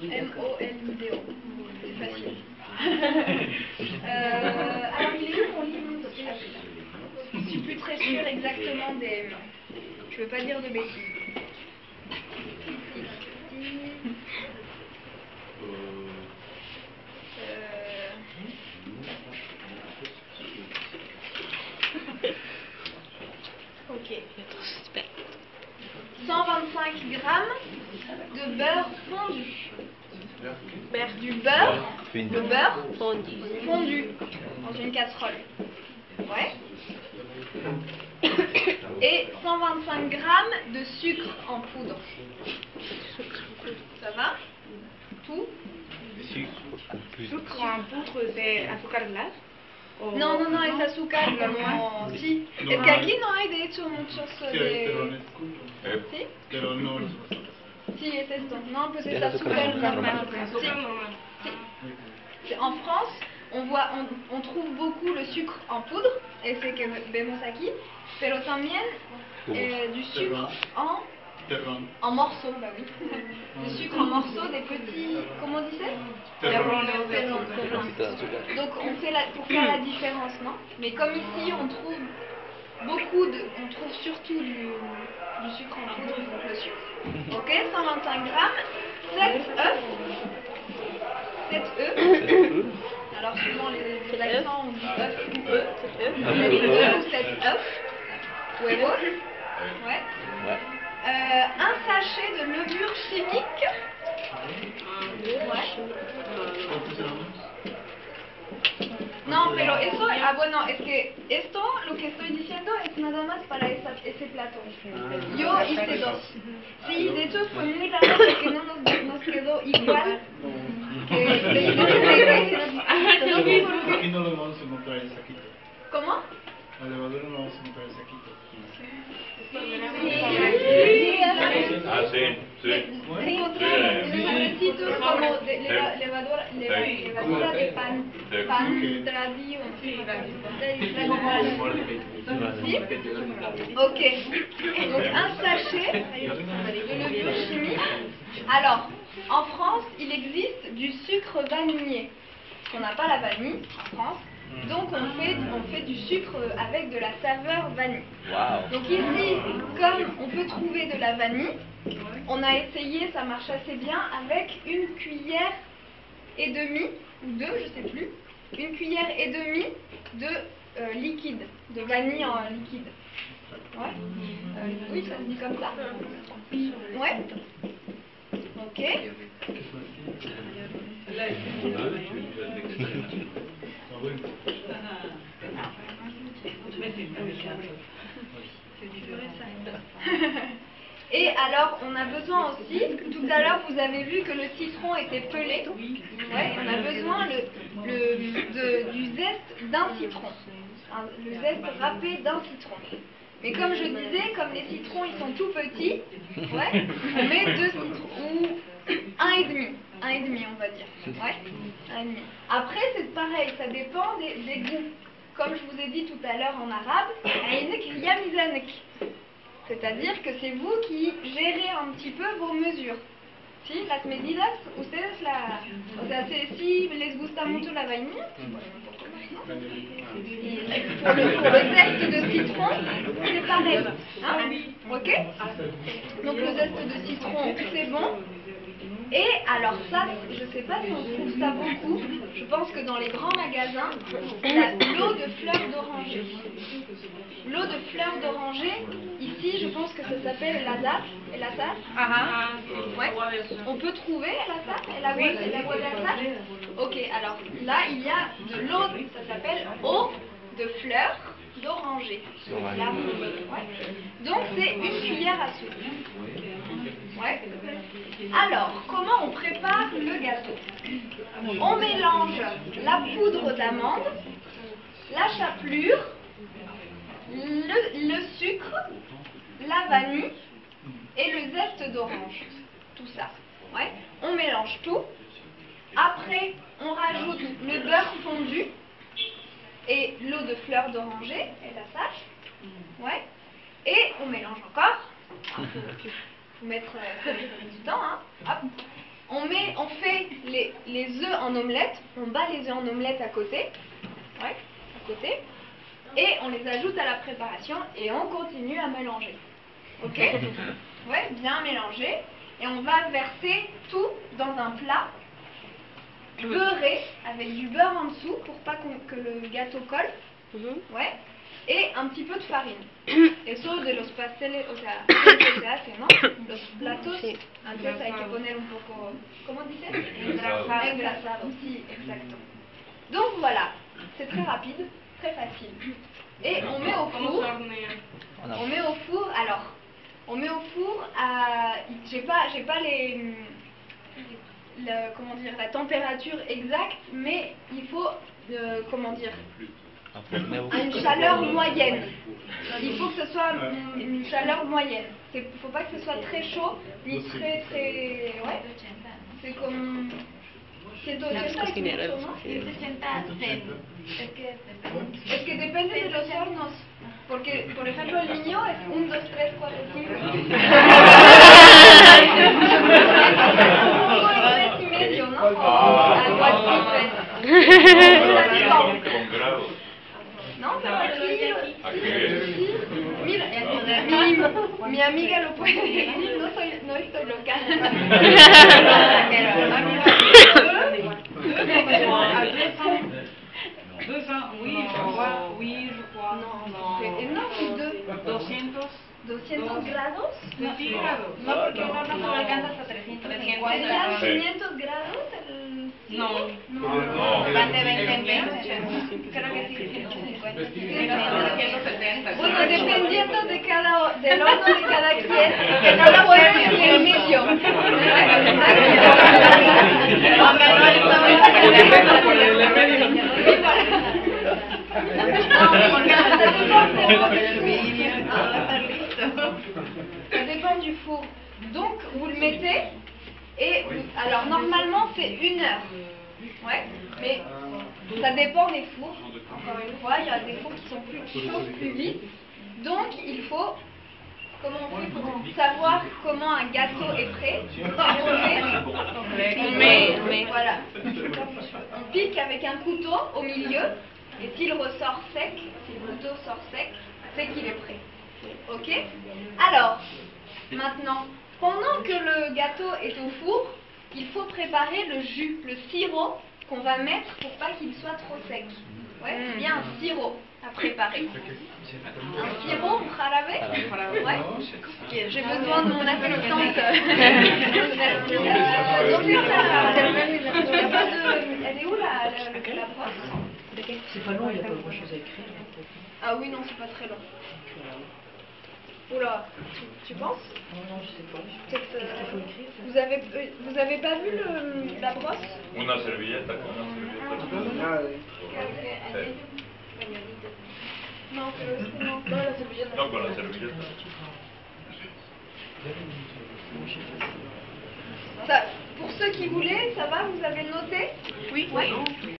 M-O-L-I-D-O. C'est facile. Alors, il est où mon livre? Je suis plus très sûre exactement des... Je veux pas dire de bêtises. Ok. 125 grammes de beurre fondu. Du beurre fondu dans une casserole. Ouais. Et 125 grammes de sucre en poudre. Ça va? Tout? Sucre en poudre, c'est azúcar glass. No, es azúcar como... Sí, es que aquí no hay de hecho muchos de... ¿Sí? Pero no los Sí, es esto. No, pues es azúcar normal. Sí. Sí. En France, on trouve beaucoup le sucre en poudre, ese que vemos aquí, pero también du sucre en morceaux, bah oui. Du sucre en morceaux, des petits, comment on dit ça? Terrones. Donc on fait pour faire la différence, non? Mais comme ici on trouve on trouve surtout du sucre en poudre, donc le sucre. Ok, 125 grammes, 7 œufs. 7 œufs. Alors suivant les accents, on dit œuf ou œufs. 7 œufs ou 7 œufs. Huevos. Ouais. Un sachet de levure chimique. Ouais. No, pero eso, bueno, es que esto, lo que estoy diciendo es nada más para ese plato. Yo hice dos. Sí, de hecho fue muy raro porque no nos quedó igual que Aquí no lo vamos a encontrar en saquito. ¿Cómo? La levadura no vamos a encontrar en saquito. Sí. Encontramos como de levadura de pan tradio. ¿Sí? Ok. Donc un sachet de levure chimique. Alors, en France, il existe du sucre vanillé. On n'a pas la vanille en France. Donc on fait du sucre avec de la saveur vanille. Wow. Donc ici, comme on peut trouver de la vanille, on a essayé, ça marche assez bien, avec une cuillère et demie, ou deux, je sais plus, une cuillère et demie de liquide, de vanille en liquide. Ouais. Oui, ça se dit comme ça. Ouais. Ok. Et alors, on a besoin aussi, tout à l'heure vous avez vu que le citron était pelé. Ouais, on a besoin du zeste d'un citron. Le zeste râpé d'un citron. Mais comme je disais, comme les citrons ils sont tout petits, ouais, on met 2 citrons, ou 1,5 on va dire. Ouais, 1,5. Après c'est pareil, ça dépend des goûts. Comme je vous ai dit tout à l'heure en arabe, c'est-à-dire que c'est vous qui gérez un petit peu vos mesures. Si, las medidas, ustedes o sea, si les gusta mucho la vainilla, pour le zeste de citron, c'est pareil. Hein? Ok? Donc le zeste de citron, c'est bon. Et alors ça, je ne sais pas si on trouve ça beaucoup, je pense que dans les grands magasins, l'eau de fleurs d'oranger. L'eau de fleurs d'oranger, ici je pense que ça s'appelle l'azar. Et l'azar? Ouais. On peut trouver l'azar et la agua de azar? Ok, alors là il y a de l'eau, ça s'appelle eau de fleurs d'oranger. Ouais. Donc c'est une cuillère à soupe. Ouais. Alors, comment on prépare le gâteau? On mélange la poudre d'amande, la chapelure, le sucre, la vanille et le zeste d'orange. Tout ça. Ouais. On mélange tout. Après, on rajoute le beurre fondu et l'eau de fleurs d'oranger et la sâche. Ouais. Et on mélange encore. Faut mettre du temps, hein. Hop. On les œufs en omelette, on bat les œufs en omelette à côté, ouais, à côté, et on les ajoute à la préparation et on continue à mélanger. Ok? Ouais, bien mélanger. Et on va verser tout dans un plat beurré avec du beurre en dessous pour pas que le gâteau colle. Ouais. Et un petit peu de farine. Eso de los pasteles, o sea, que se hace, ¿no? Los platos, antes hay que poner un poco, ¿cómo dices? Engrasado. Sí, exacto. Donc voilà, c'est très rapide, très facile. Et on met au four. On met au four, alors, on met au four à, j'ai pas comment dire, la température exacte, mais il faut, comment dire, à une chaleur moyenne. Il faut que ce soit une chaleur moyenne. Il ne faut pas que ce soit très chaud, ni très, ouais. C'est comme... 180 es mucho, ¿no? 180 zen. Es que depende de los hornos. Porque, por ejemplo, el mío es 1, 2, 3, 4, 5. 3 y medio, ¿no? O algo así. Con grados. No, pero aquí, mira, mi amiga lo puede decir, no estoy loca. Oui, No, c'est 200 grados. No, porque un horno solo alcanza hasta 350. ¿Serían 500 grados? No. Van de 20 en 20. Creo que sí, 150. 170. Bueno, dependiendo del horno de cada quien, que no lo ponen en el medio. Ça dépend du four. Donc, vous le mettez et alors normalement c'est 1 heure. Ouais, mais ça dépend des fours. Encore une fois, il y a des fours qui sont plus chauds plus vite. Donc, il faut, comment on fait pour savoir comment un gâteau est prêt? Voilà. On pique avec un couteau au milieu et s'il ressort sec, si le couteau sort sec, c'est qu'il est prêt. Ok? Alors, maintenant, pendant que le gâteau est au four, il faut préparer le jus, le sirop qu'on va mettre pour pas qu'il soit trop sec. Ouais, il y a un sirop à préparer. Un sirop, jarabe? Ouais. J'ai besoin de mon assistante. Elle est où la brosse? C'est pas long, il n'y a pas grand chose à écrire. Ah oui, non, c'est pas très long. Oula, tu penses? Non, je sais pas. Vous avez pas vu la brosse? Una servilleta con una servilleta. Non, la servillette. No, con la servilleta. Ça, pour ceux qui voulaient, ça va, vous avez noté? Oui.